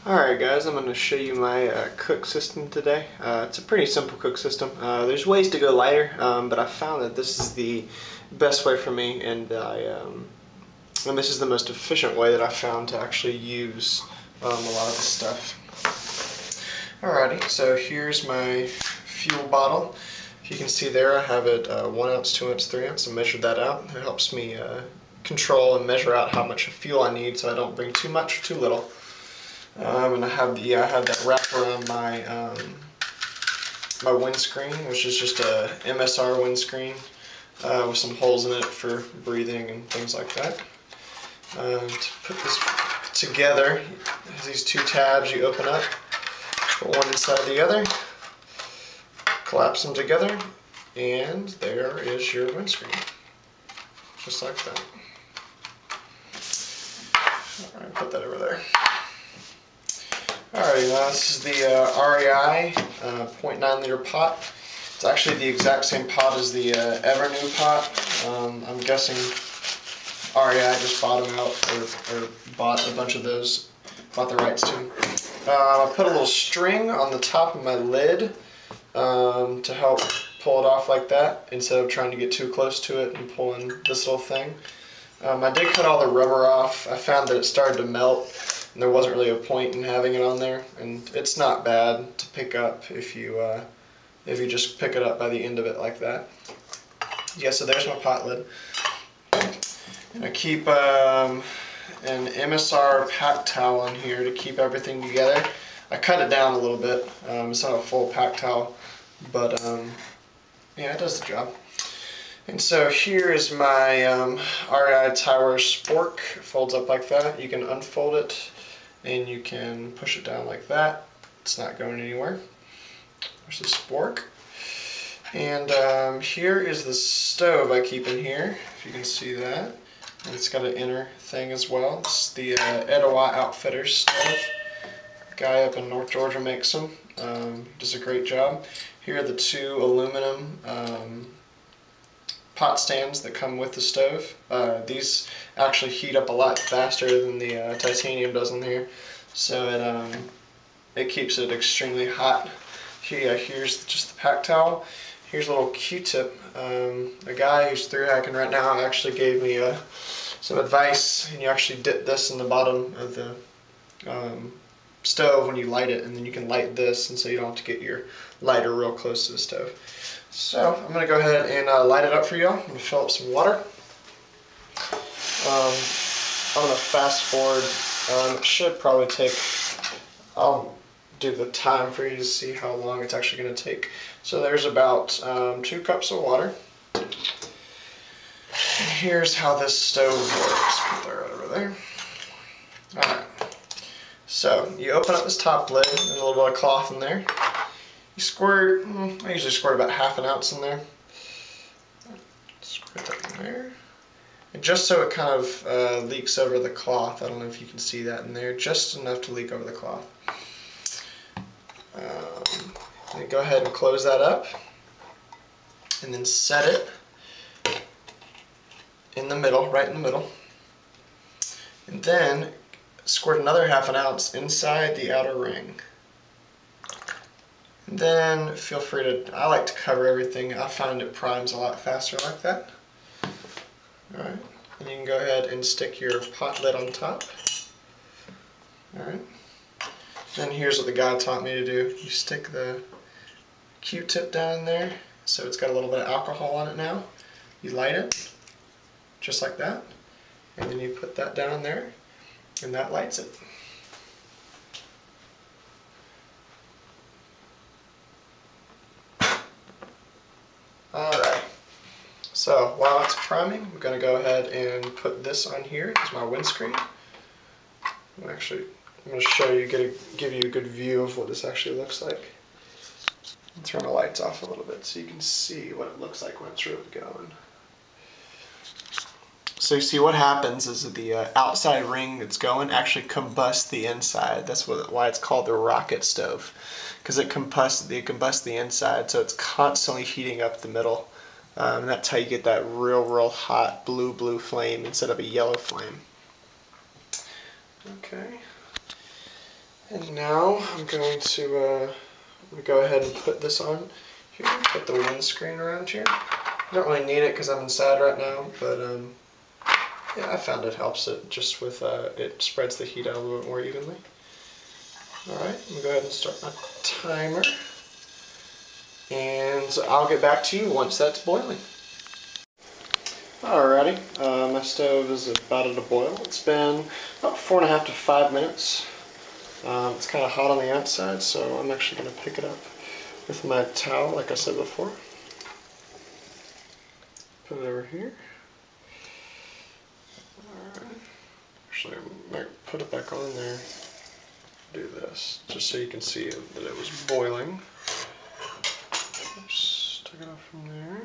Alright guys, I'm going to show you my cook system today. It's a pretty simple cook system. There's ways to go lighter, but I found that this is the best way for me, and this is the most efficient way that I found to actually use a lot of this stuff. Alrighty, so here's my fuel bottle. If you can see there, I have it 1 ounce, 2 ounce, 3 ounce. I measured that out. It helps me control and measure out how much fuel I need so I don't bring too much or too little. And I have that wrapped around my my windscreen, which is just a MSR windscreen with some holes in it for breathing and things like that. To put this together, there's these two tabs you open up, put one inside the other, collapse them together, and there is your windscreen, just like that. All right, put that over there. Alright, this is the REI 0.9 liter pot. It's actually the exact same pot as the Evernew pot. I'm guessing REI just bought them out or bought a bunch of those, bought the rights to them. I put a little string on the top of my lid to help pull it off like that instead of trying to get too close to it and pulling this little thing. I did cut all the rubber off. I found that it started to melt and there wasn't really a point in having it on there, and it's not bad to pick up if you just pick it up by the end of it like that. Yeah, so there's my pot lid. And I keep an MSR pack towel on here to keep everything together. I cut it down a little bit. It's not a full pack towel, but yeah, it does the job. And so here is my REI Tower spork. It folds up like that. You can unfold it and you can push it down like that. It's not going anywhere. There's the spork. And here is the stove I keep in here, if you can see that. And it's got an inner thing as well. It's the Etowah Outfitters stove. A guy up in North Georgia makes them. Does a great job. Here are the two aluminum pot stands that come with the stove. These actually heat up a lot faster than the titanium does in here, so it keeps it extremely hot. Here's just the pack towel. Here's a little Q-tip. A guy who's through hacking right now actually gave me some advice, and you actually dip this in the bottom of the stove when you light it, and then you can light this, and so you don't have to get your lighter real close to the stove. So I'm going to go ahead and light it up for y'all. I'm going to fill up some water. I'm going to fast forward. It should probably take, I'll do the time for you to see how long it's actually going to take. So there's about 2 cups of water. And here's how this stove works. Put that right over there. Alright. So you open up this top lid, there's a little bit of cloth in there. You squirt, I usually squirt about ½ an ounce in there. Squirt that in there. And just so it kind of leaks over the cloth. I don't know if you can see that in there. Just enough to leak over the cloth. Then go ahead and close that up. And then set it in the middle, right in the middle. And then squirt another ½ an ounce inside the outer ring. And then feel free to, I like to cover everything. I find it primes a lot faster like that. Alright, and you can go ahead and stick your pot lid on top. Alright, then here's what the guy taught me to do. You stick the Q-tip down in there, so it's got a little bit of alcohol on it now. You light it, just like that, and then you put that down there, and that lights it. Alright, so while it's priming, we're going to go ahead and put this on here. It's my windscreen. I'm going to show you, give you a good view of what this actually looks like. I'll turn the lights off a little bit so you can see what it looks like when it's really going. So you see what happens is that the outside ring that's going actually combusts the inside. That's why it's called the rocket stove, because it combusts the inside, so it's constantly heating up the middle. And that's how you get that real hot blue flame instead of a yellow flame. Okay. And now I'm going to go ahead and put this on here, put the windscreen around here. I don't really need it because I'm inside right now, but yeah, I found it helps it just with, it spreads the heat out a little bit more evenly. Alright, I'm going to go ahead and start my timer. And I'll get back to you once that's boiling. Alrighty, my stove is about at a boil. It's been about 4.5 to 5 minutes. It's kind of hot on the outside, so I'm actually going to pick it up with my towel, like I said before. Put it over here. Alright. Actually, I might put it back on there. Do this, just so you can see that it was boiling. Oops, take it off from there.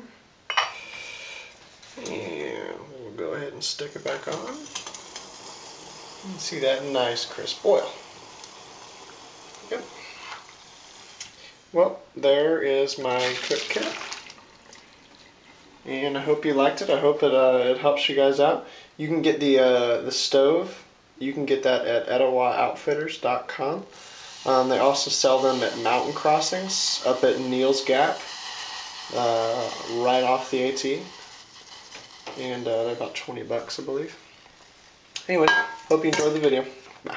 And we'll go ahead and stick it back on. And see that nice crisp boil. Yep. Well, there is my cook kit. And I hope you liked it. I hope it helps you guys out. You can get the stove. You can get that at EtowahOutfitters.com. They also sell them at Mountain Crossings up at Neal's Gap, right off the AT. And they're about $20, I believe. Anyway, hope you enjoyed the video. Bye.